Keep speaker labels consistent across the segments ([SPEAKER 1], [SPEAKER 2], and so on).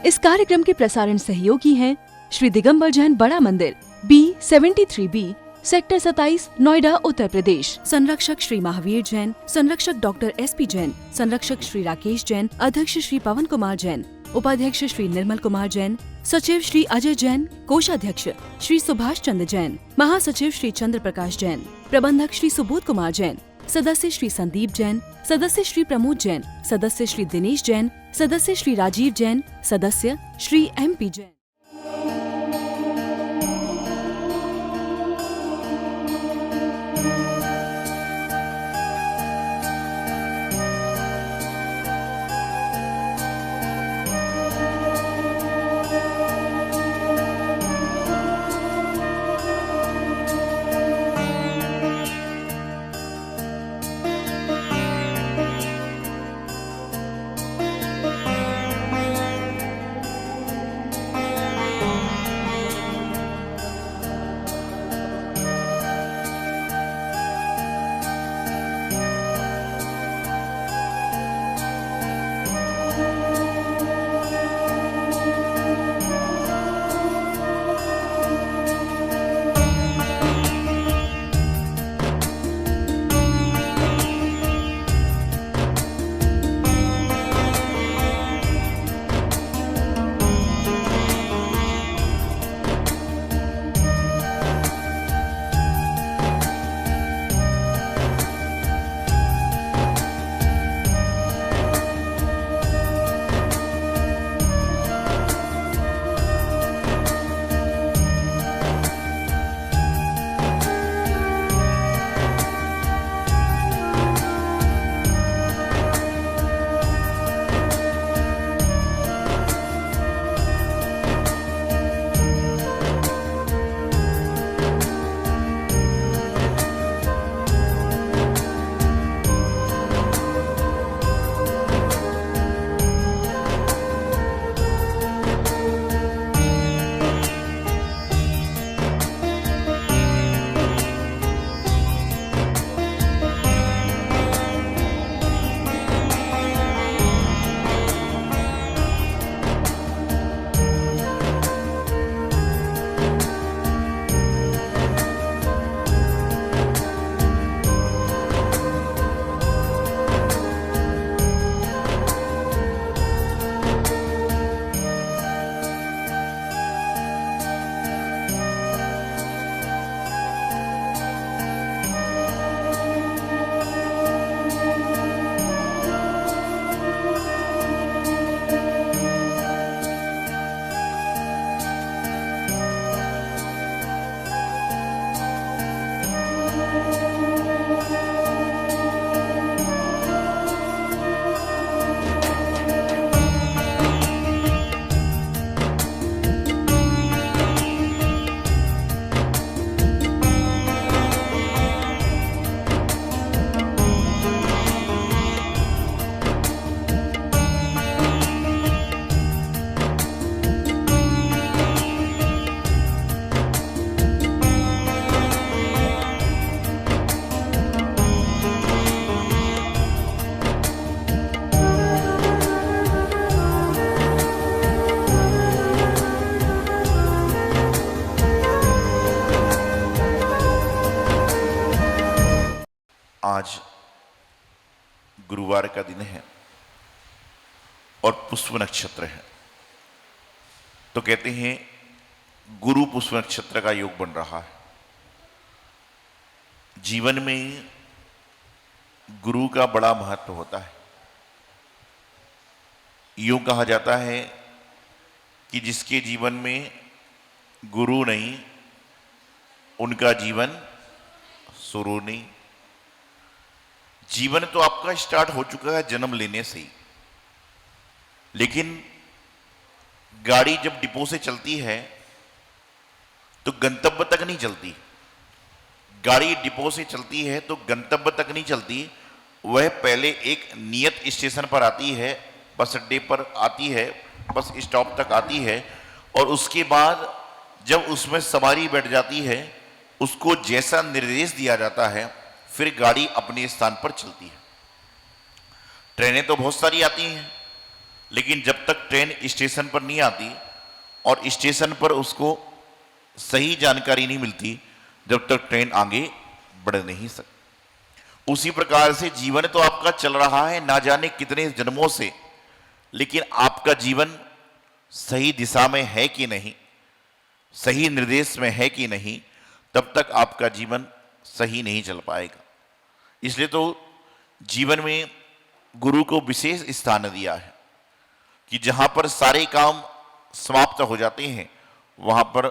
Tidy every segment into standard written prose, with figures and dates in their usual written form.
[SPEAKER 1] इस कार्यक्रम के प्रसारण सहयोगी हैं श्री दिगंबर जैन बड़ा मंदिर, B73B, सेक्टर 27, नोएडा, उत्तर प्रदेश। संरक्षक श्री महावीर जैन, संरक्षक डॉक्टर SP जैन, संरक्षक श्री राकेश जैन, अध्यक्ष श्री पवन कुमार जैन, उपाध्यक्ष श्री निर्मल कुमार जैन, सचिव श्री अजय जैन, कोषाध्यक्ष श्री सुभाष चंद्र जैन, महासचिव श्री चंद्र प्रकाश जैन, प्रबंधक श्री सुबोध कुमार जैन, सदस्य श्री संदीप जैन, सदस्य श्री प्रमोद जैन, सदस्य श्री दिनेश जैन, सदस्य श्री राजीव जैन, सदस्य श्री MP जैन।
[SPEAKER 2] आज गुरुवार का दिन है और पुष्प नक्षत्र है, तो कहते हैं गुरु पुष्प नक्षत्र का योग बन रहा है। जीवन में गुरु का बड़ा महत्व होता है। यूं कहा जाता है कि जिसके जीवन में गुरु नहीं, उनका जीवन शुरू नहीं। जीवन तो आपका स्टार्ट हो चुका है जन्म लेने से ही, लेकिन गाड़ी जब डिपो से चलती है तो गंतव्य तक नहीं चलती। गाड़ी डिपो से चलती है तो गंतव्य तक नहीं चलती, वह पहले एक नियत स्टेशन पर आती है, बस अड्डे पर आती है, बस स्टॉप तक आती है, और उसके बाद जब उसमें सवारी बैठ जाती है, उसको जैसा निर्देश दिया जाता है, फिर गाड़ी अपने स्थान पर चलती है। ट्रेनें तो बहुत सारी आती हैं, लेकिन जब तक ट्रेन स्टेशन पर नहीं आती और स्टेशन पर उसको सही जानकारी नहीं मिलती, जब तक ट्रेन आगे बढ़ नहीं सकती। उसी प्रकार से जीवन तो आपका चल रहा है ना जाने कितने जन्मों से, लेकिन आपका जीवन सही दिशा में है कि नहीं, सही निर्देश में है कि नहीं, तब तक आपका जीवन सही नहीं चल पाएगा। इसलिए तो जीवन में गुरु को विशेष स्थान दिया है कि जहां पर सारे काम समाप्त हो जाते हैं वहां पर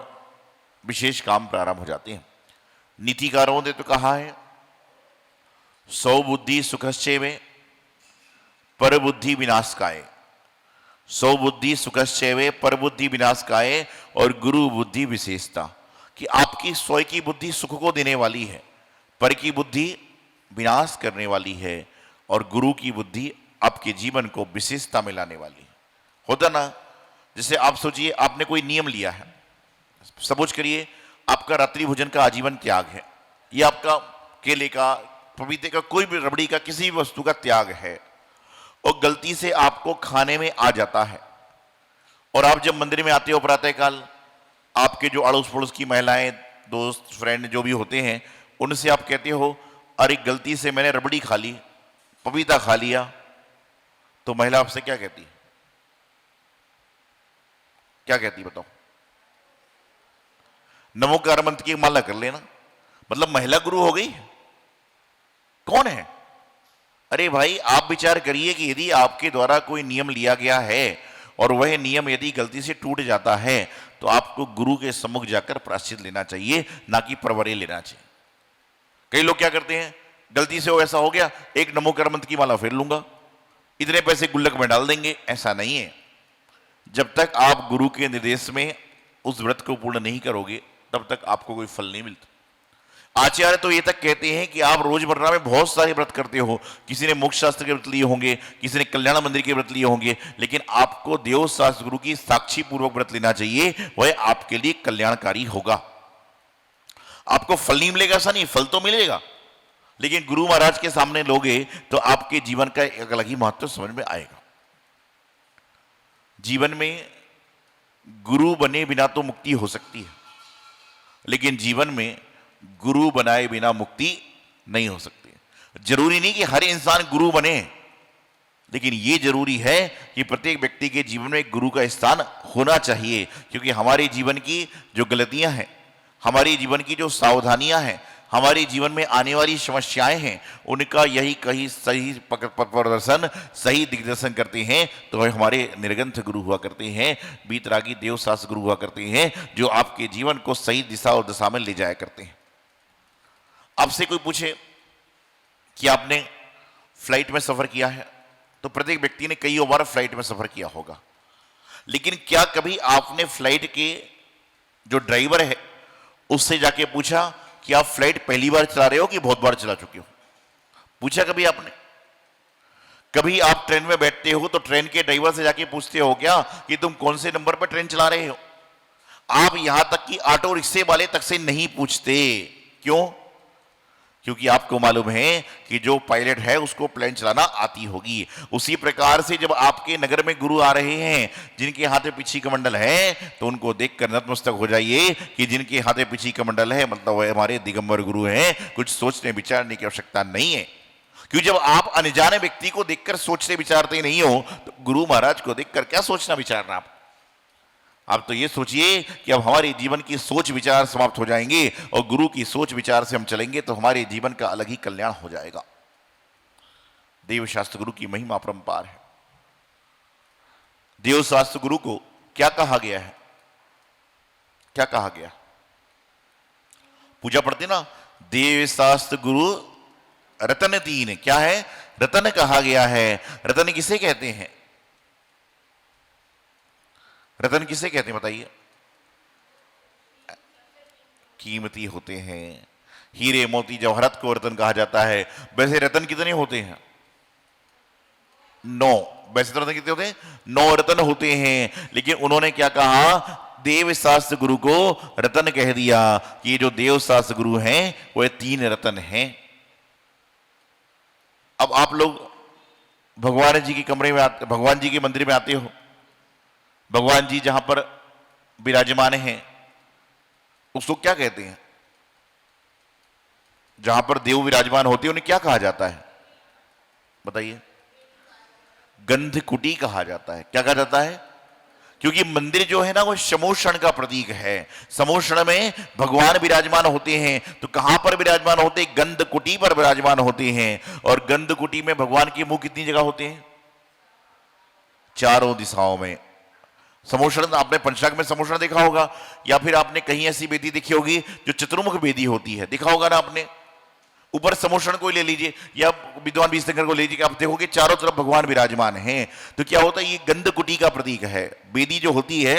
[SPEAKER 2] विशेष काम प्रारंभ हो जाते हैं। नीतिकारों ने तो कहा है, सौ बुद्धि सुखश्चैवे पर बुद्धि विनाशकाय, सौ बुद्धि सुखश्चैवे पर बुद्धि विनाशकाय, और गुरु बुद्धि विशेषता, कि आपकी सौ की बुद्धि सुख को देने वाली है, पर की बुद्धि विनाश करने वाली है, और गुरु की बुद्धि आपके जीवन को विशेषता में लाने वाली है। होता ना, जैसे आप सोचिए आपने कोई नियम लिया है, सपोज करिए आपका रात्रि भोजन का आजीवन त्याग है, या आपका केले का, पपीते का, कोई भी रबड़ी का, किसी भी वस्तु का त्याग है, और गलती से आपको खाने में आ जाता है, और आप जब मंदिर में आते हो प्रातःकाल, आपके जो अड़ोस पड़ोस की महिलाएं, दोस्त, फ्रेंड जो भी होते हैं, उनसे आप कहते हो अरे गलती से मैंने रबड़ी खा ली, पपीता खा लिया, तो महिला आपसे क्या कहती है? क्या कहती है बताओ? नमोकार मंत्र की माला कर लेना, मतलब महिला गुरु हो गई। कौन है? अरे भाई आप विचार करिए कि यदि आपके द्वारा कोई नियम लिया गया है और वह नियम यदि गलती से टूट जाता है तो आपको गुरु के सम्मुख जाकर प्रायश्चित लेना चाहिए, ना कि परवरे लेना चाहिए। कई लोग क्या करते हैं, गलती से वो ऐसा हो गया, एक नमोकार मंत्र की माला फेर लूंगा, इतने पैसे गुल्लक में डाल देंगे। ऐसा नहीं है। जब तक आप गुरु के निर्देश में उस व्रत को पूर्ण नहीं करोगे तब तक आपको कोई फल नहीं मिलता। आचार्य तो ये तक कहते हैं कि आप रोजमर्रा में बहुत सारे व्रत करते हो, किसी ने मोक्ष शास्त्र के व्रत लिए होंगे, किसी ने कल्याण मंदिर के व्रत लिए होंगे, लेकिन आपको देव शास्त्र गुरु की साक्षी पूर्वक व्रत लेना चाहिए, वह आपके लिए कल्याणकारी होगा। आपको फल नहीं मिलेगा ऐसा नहीं, फल तो मिलेगा, लेकिन गुरु महाराज के सामने लोगे तो आपके जीवन का एक अलग ही महत्व समझ में आएगा। जीवन में गुरु बने बिना तो मुक्ति हो सकती है, लेकिन जीवन में गुरु बनाए बिना मुक्ति नहीं हो सकती। जरूरी नहीं कि हर इंसान गुरु बने, लेकिन यह जरूरी है कि प्रत्येक व्यक्ति के जीवन में गुरु का स्थान होना चाहिए, क्योंकि हमारे जीवन की जो गलतियां हैं, हमारे जीवन की जो सावधानियां हैं, हमारे जीवन में आने वाली समस्याएं हैं, उनका यही कहीं सही प्रदर्शन, सही दिग्दर्शन करते हैं तो वह हमारे निर्ग्रंथ गुरु हुआ करते हैं, बीतरागी देव शास्त्र गुरु हुआ करते हैं, जो आपके जीवन को सही दिशा और दशा में ले जाया करते हैं। आपसे कोई पूछे कि आपने फ्लाइट में सफर किया है, तो प्रत्येक व्यक्ति ने कई बार फ्लाइट में सफर किया होगा, लेकिन क्या कभी आपने फ्लाइट के जो ड्राइवर है उससे जाके पूछा कि आप फ्लाइट पहली बार चला रहे हो कि बहुत बार चला चुके हो? पूछा कभी आपने? कभी आप ट्रेन में बैठते हो तो ट्रेन के ड्राइवर से जाके पूछते हो क्या कि तुम कौन से नंबर पर ट्रेन चला रहे हो? आप यहां तक कि ऑटो रिक्शे वाले तक से नहीं पूछते। क्यों? क्योंकि आपको मालूम है कि जो पायलट है उसको प्लेन चलाना आती होगी। उसी प्रकार से जब आपके नगर में गुरु आ रहे हैं जिनके हाथे पीछी कमंडल है, तो उनको देखकर नतमस्तक हो जाइए कि जिनके हाथे पीछी कमंडल है मतलब वह हमारे दिगंबर गुरु हैं। कुछ सोचने विचारने की आवश्यकता नहीं है, क्योंकि जब आप अनजाने व्यक्ति को देखकर सोचते विचारते नहीं हो तो गुरु महाराज को देखकर क्या सोचना विचारना। आप तो ये सोचिए कि अब हमारे जीवन की सोच विचार समाप्त हो जाएंगे और गुरु की सोच विचार से हम चलेंगे तो हमारे जीवन का अलग ही कल्याण हो जाएगा। देव शास्त्र गुरु की महिमा अपरंपार है। देव शास्त्र गुरु को क्या कहा गया है? क्या कहा गया? पूजा पढ़ते ना, देव शास्त्र गुरु रतन तीन। क्या है? रतन कहा गया है। रतन किसे कहते हैं? रतन किसे कहते हैं बताइए? कीमती होते हैं। हीरे मोती जवाहरात को रतन कहा जाता है। वैसे रतन कितने होते हैं? 9। वैसे तो रतन कितने होते हैं? 9 रतन होते हैं। लेकिन उन्होंने क्या कहा? देव शास्त्र गुरु को रतन कह दिया कि ये जो देव शास्त्र गुरु हैं वो 3 रतन हैं। अब आप लोग भगवान जी के कमरे में आते, भगवान जी के मंदिर में आते हो, भगवान जी जहां पर विराजमान हैं उसको क्या कहते हैं? जहां पर देव विराजमान होते हैं उन्हें क्या कहा जाता है बताइए? गंध कुटी कहा जाता है। क्या कहा जाता है? क्योंकि मंदिर जो है ना वो समोषण का प्रतीक है। समोषण में भगवान विराजमान होते हैं। तो कहां पर विराजमान होते हैं? गंध कुटी पर विराजमान होते हैं। और गंध कुटी में भगवान के मुंह कितनी जगह होते हैं? चारों दिशाओं में। समोषण आपने पंचनाग में समोषण देखा होगा, या फिर आपने कहीं ऐसी वेदी देखी होगी जो चतुर्मुख वेदी होती है, देखा होगा ना आपने। ऊपर समोषण को ले लीजिए या विद्वान विष्णुशंकर को ले लीजिए, आप देखोगे चारों तरफ भगवान विराजमान हैं। तो क्या होता है? ये गंध कुटी का प्रतीक है। वेदी जो होती है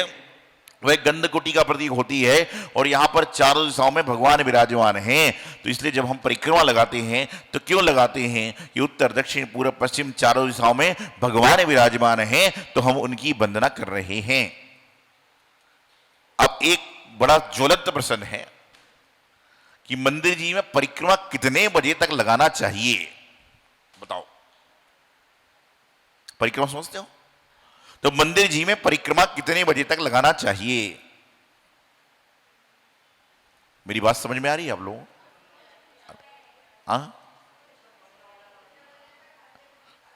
[SPEAKER 2] वह गंध कुटी का प्रतीक होती है और यहां पर चारों दिशाओं में भगवान विराजमान हैं। तो इसलिए जब हम परिक्रमा लगाते हैं तो क्यों लगाते हैं? कि उत्तर दक्षिण पूर्व पश्चिम चारों दिशाओं में भगवान विराजमान हैं, तो हम उनकी वंदना कर रहे हैं। अब एक बड़ा ज्वलंत प्रश्न है कि मंदिर जी में परिक्रमा कितने बजे तक लगाना चाहिए? बताओ, परिक्रमा समझते हो? तो मंदिर जी में परिक्रमा कितने बजे तक लगाना चाहिए? मेरी बात समझ में आ रही है आप लोगों? हाँ,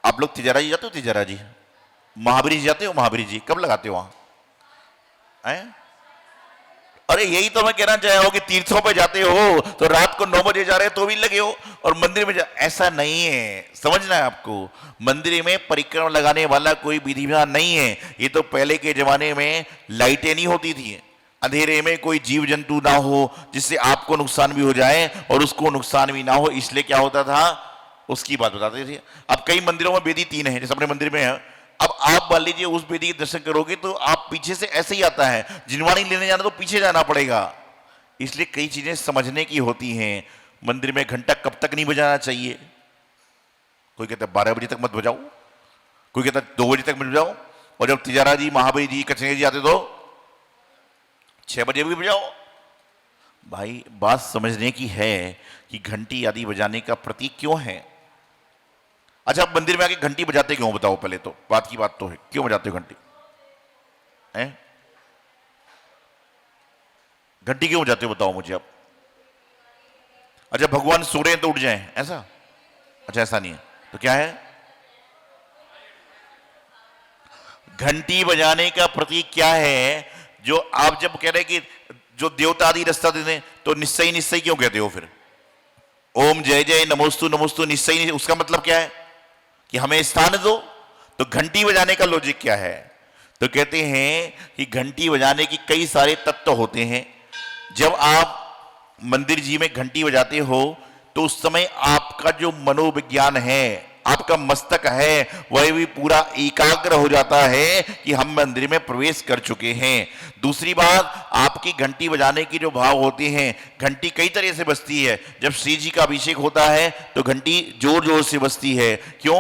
[SPEAKER 2] आप लोग तिजारा जी जाते हो? तिजारा जी, महावीर जी जाते हो? महावीर जी कब लगाते हो वहां? अरे यही तो मैं कहना चाह रहा हूं कि तीर्थों पे जाते हो तो रात को 9 बजे जा रहे हो तो भी लगे हो, और मंदिर में ऐसा नहीं है। समझना है आपको, मंदिर में परिक्रमा लगाने वाला कोई विधि विधान नहीं है। ये तो पहले के जमाने में लाइटें नहीं होती थी, अंधेरे में कोई जीव जंतु ना हो जिससे आपको नुकसान भी हो जाए और उसको नुकसान भी ना हो, इसलिए क्या होता था उसकी बात बताते थे। अब कई मंदिरों में वेदी 3 है, जैसे अपने मंदिर में है। अब आप मान लीजिए उस वेदी के दर्शन करोगे तो आप पीछे से ऐसे ही आता है, जिनवाणी लेने जाना तो पीछे जाना पड़ेगा। इसलिए कई चीजें समझने की होती हैं। मंदिर में घंटा कब तक नहीं बजाना चाहिए? कोई कहता है 12 बजे तक मत बजाओ, कोई कहता है 2 बजे तक मत बजाओ, और जब तिजारा जी, महावीर जी, कचरे जी आते तो 6 बजे भी बजाओ। भाई बात समझने की है कि घंटी आदि बजाने का प्रतीक क्यों है। अच्छा, आप मंदिर में आके घंटी बजाते क्यों? बताओ पहले तो, बात की बात तो है, क्यों बजाते हो घंटी? घंटी क्यों बजाते हो बताओ मुझे आप। अच्छा, भगवान सो रहे हैं तो उठ जाएं ऐसा? अच्छा, ऐसा नहीं है तो क्या है? घंटी बजाने का प्रतीक क्या है? जो आप जब कह रहे कि जो देवता आदि रास्ता देते हैं तो निश्चय निश्चय क्यों कहते हो फिर? ओम जय जय नमोस्तु नमोस्तु निश्चय, उसका मतलब क्या है? कि हमें स्थान दो। तो घंटी बजाने का लॉजिक क्या है? तो कहते हैं कि घंटी बजाने की कई सारे तत्व होते हैं। जब आप मंदिर जी में घंटी बजाते हो तो उस समय आपका जो मनोविज्ञान है, आपका मस्तक है, वह भी पूरा एकाग्र हो जाता है कि हम मंदिर में प्रवेश कर चुके हैं। दूसरी बात, आपकी घंटी बजाने की जो भाव होते हैं, घंटी कई तरह से बजती है। जब श्री जी का अभिषेक होता है तो घंटी जोर जोर से बजती है। क्यों?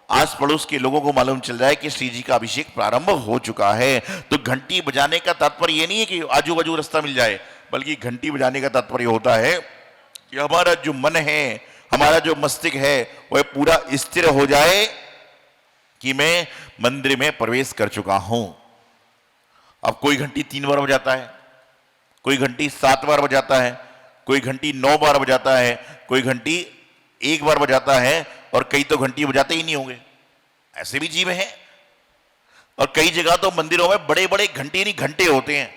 [SPEAKER 2] आस पड़ोस के लोगों को मालूम चल जाए कि श्री जी का अभिषेक प्रारंभ हो चुका है। तो घंटी बजाने का तात्पर्य यह नहीं है कि आजू बाजू रास्ता मिल जाए, बल्कि घंटी बजाने का तात्पर्य होता है कि हमारा जो मन है, हमारा जो मस्तिष्क है, वह पूरा स्थिर हो जाए कि मैं मंदिर में प्रवेश कर चुका हूं। अब कोई घंटी 3 बार बजाता है, कोई घंटी 7 बार बजाता है, कोई घंटी 9 बार बजाता है, कोई घंटी 1 बार बजाता है, और कई तो घंटी बजाते ही नहीं होंगे। ऐसे भी जीव हैं। और कई जगह तो मंदिरों में बड़े बड़े घंटे नहीं घंटे होते हैं।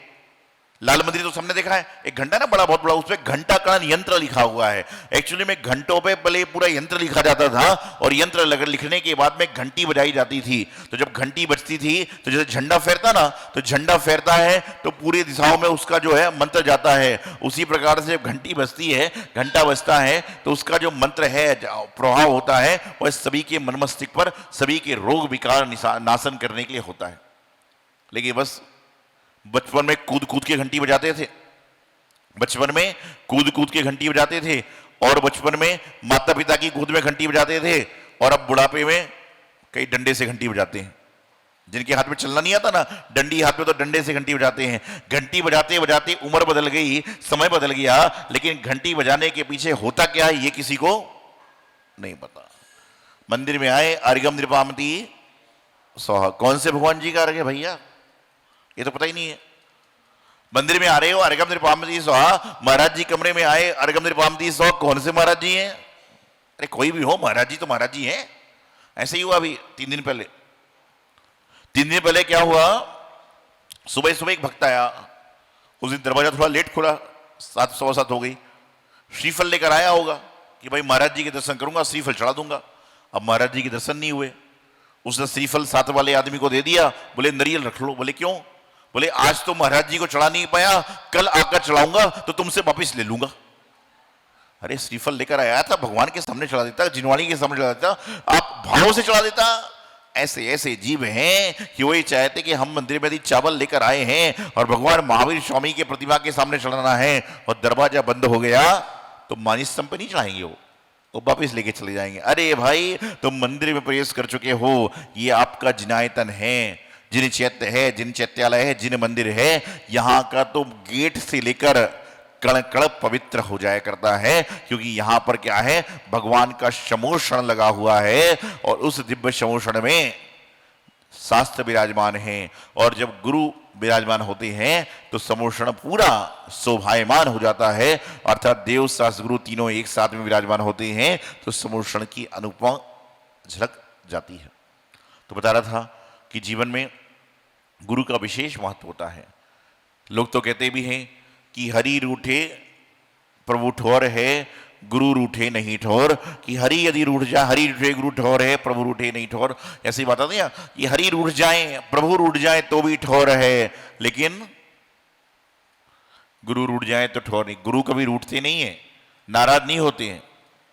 [SPEAKER 2] लाल मंदिर तो सबने देखा है, एक घंटा ना बड़ा, बहुत बड़ा, उसपे घंटा कर्ण यंत्र लिखा हुआ है। एक्चुअली में घंटों पे पहले पूरा यंत्र लिखा जाता था और यंत्र लिखने के बाद में घंटी बजाई जाती थी। तो जब घंटी बजती थी तो जैसे झंडा फेरता ना, तो झंडा फेरता है तो पूरी दिशाओं में उसका जो है मंत्र जाता है। उसी प्रकार से जब घंटी बजती है, घंटा बजता है, तो उसका जो मंत्र है, प्रभाव होता है, वह सभी के मन मस्तिष्क पर, सभी के रोग विकार नाशन करने के लिए होता है। लेकिन बस बचपन में कूद कूद के घंटी बजाते थे, बचपन में कूद कूद के घंटी बजाते थे, और बचपन में माता पिता की गोद में घंटी बजाते थे, और अब बुढ़ापे में कई डंडे से घंटी बजाते हैं। जिनके हाथ में चलना नहीं आता ना, डंडी हाथ में, तो डंडे से घंटी बजाते हैं। घंटी बजाते बजाते उम्र बदल गई, समय बदल गया, लेकिन घंटी बजाने के पीछे होता क्या है ये किसी को नहीं पता। मंदिर में आए, अर्घ्यम नृपामति स्वाहा। कौन से भगवान जी का अर्घ्य है भैया, ये तो पता ही नहीं है। मंदिर में आ रहे हो, अर्घ्यम नृपामति स्वाहा। महाराज जी कमरे में आए, अर्घ्यम नृपामति स्वाहा। कौन से महाराज जी हैं? अरे कोई भी हो, महाराज जी तो महाराज जी हैं। ऐसे ही हुआ अभी 3 दिन पहले। 3 दिन पहले क्या हुआ, सुबह सुबह एक भक्त आया। उस दिन दरवाजा थोड़ा लेट खुला, 7 सवा 7 हो गई। श्रीफल लेकर आया होगा कि भाई महाराज जी के दर्शन करूंगा, श्रीफल चढ़ा दूंगा। अब महाराज जी के दर्शन नहीं हुए। उसने श्रीफल साथ वाले आदमी को दे दिया। बोले नरियल रख लो। बोले क्यों? बोले आज तो महाराज जी को चढ़ा नहीं पाया, कल आकर चढ़ाऊंगा तो तुमसे वापिस ले लूंगा। अरे श्रीफल लेकर आया था, भगवान के सामने चढ़ा देता, जिनवाणी के सामने चढ़ा देता, आप भावों से चढ़ा देता। ऐसे ऐसे जीव हैं कि वही चाहते कि हम मंदिर में यदि चावल लेकर आए हैं और भगवान महावीर स्वामी के प्रतिमा के सामने चढ़ाना है और दरवाजा बंद हो गया तो मानिस स्तंभ पे नहीं चढ़ाएंगे, वो वापिस लेके चले जाएंगे। अरे भाई तुम मंदिर में प्रवेश कर चुके हो, ये आपका जिनायतन है, जिन चैत्य है, जिन चैत्यालय है, जिन मंदिर है, यहाँ का तो गेट से लेकर कण कण पवित्र हो जाया करता है, क्योंकि यहां पर क्या है, भगवान का समोषण लगा हुआ है और उस दिव्य समोषण में शास्त्र विराजमान है। और जब गुरु विराजमान होते हैं तो समोषण पूरा शोभायमान हो जाता है, अर्थात देव शास्त्र गुरु तीनों एक साथ में विराजमान होते हैं तो समोषण की अनुपमा झलक जाती है। तो बता रहा था कि जीवन में गुरु का विशेष महत्व होता है। लोग तो कहते भी हैं कि हरि रूठे प्रभु ठोर है, गुरु रूठे नहीं ठोर। कि हरि यदि रूठ जाए, हरि रूठे गुरु ठोर है, प्रभु रूठे नहीं ठोर। ऐसी बात आती है कि हरि रूठ जाए, प्रभु रूठ जाए तो भी ठोर है, लेकिन गुरु रूठ जाए तो ठोर नहीं। गुरु कभी रूठते नहीं है, नाराज नहीं होते हैं,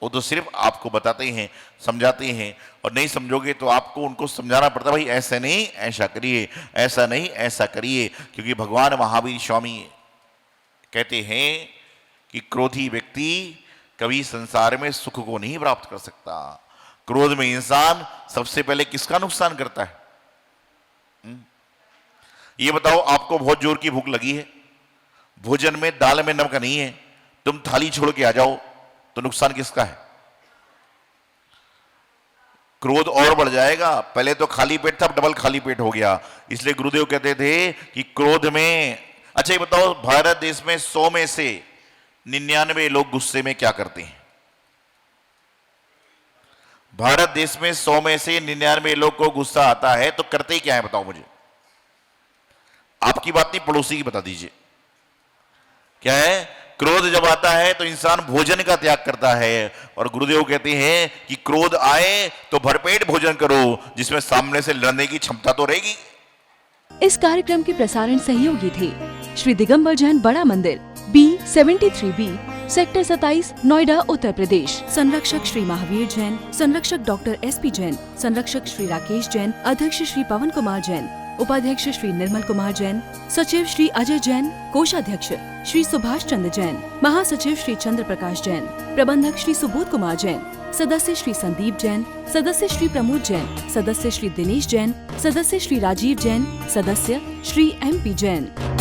[SPEAKER 2] वो तो सिर्फ आपको बताते हैं, समझाते हैं। और नहीं समझोगे तो आपको उनको समझाना पड़ता, भाई ऐसा नहीं ऐसा करिए, ऐसा नहीं ऐसा करिए। क्योंकि भगवान महावीर स्वामी कहते हैं कि क्रोधी व्यक्ति कभी संसार में सुख को नहीं प्राप्त कर सकता। क्रोध में इंसान सबसे पहले किसका नुकसान करता है? ये बताओ, आपको बहुत जोर की भूख लगी है, भोजन में दाल में नमक नहीं है, तुम थाली छोड़ के आ जाओ तो नुकसान किसका है? क्रोध और बढ़ जाएगा। पहले तो खाली पेट था, अब डबल खाली पेट हो गया। इसलिए गुरुदेव कहते थे कि क्रोध में, अच्छा ये बताओ, भारत देश में 100 में से 99 लोग गुस्से में क्या करते हैं? भारत देश में 100 में से 99 लोग को गुस्सा आता है तो करते ही क्या है बताओ मुझे? आपकी बात नहीं, पड़ोसी की बता दीजिए। क्या है? क्रोध जब आता है तो इंसान भोजन का त्याग करता है। और गुरुदेव कहते हैं कि क्रोध आए तो भरपेट भोजन करो, जिसमें सामने से लड़ने की क्षमता तो रहेगी।
[SPEAKER 1] इस कार्यक्रम के प्रसारण सहयोगी थे श्री दिगंबर जैन बड़ा मंदिर, B73B, सेक्टर 27, नोएडा, उत्तर प्रदेश। संरक्षक श्री महावीर जैन, संरक्षक डॉक्टर SP जैन, संरक्षक श्री राकेश जैन, अध्यक्ष श्री पवन कुमार जैन, उपाध्यक्ष श्री निर्मल कुमार जैन, सचिव श्री अजय जैन, कोषाध्यक्ष श्री सुभाष चंद्र जैन, महासचिव श्री चंद्र प्रकाश जैन, प्रबंधक श्री सुबोध कुमार जैन, सदस्य श्री संदीप जैन, सदस्य श्री प्रमोद जैन, सदस्य श्री दिनेश जैन, सदस्य श्री राजीव जैन, सदस्य श्री MP जैन।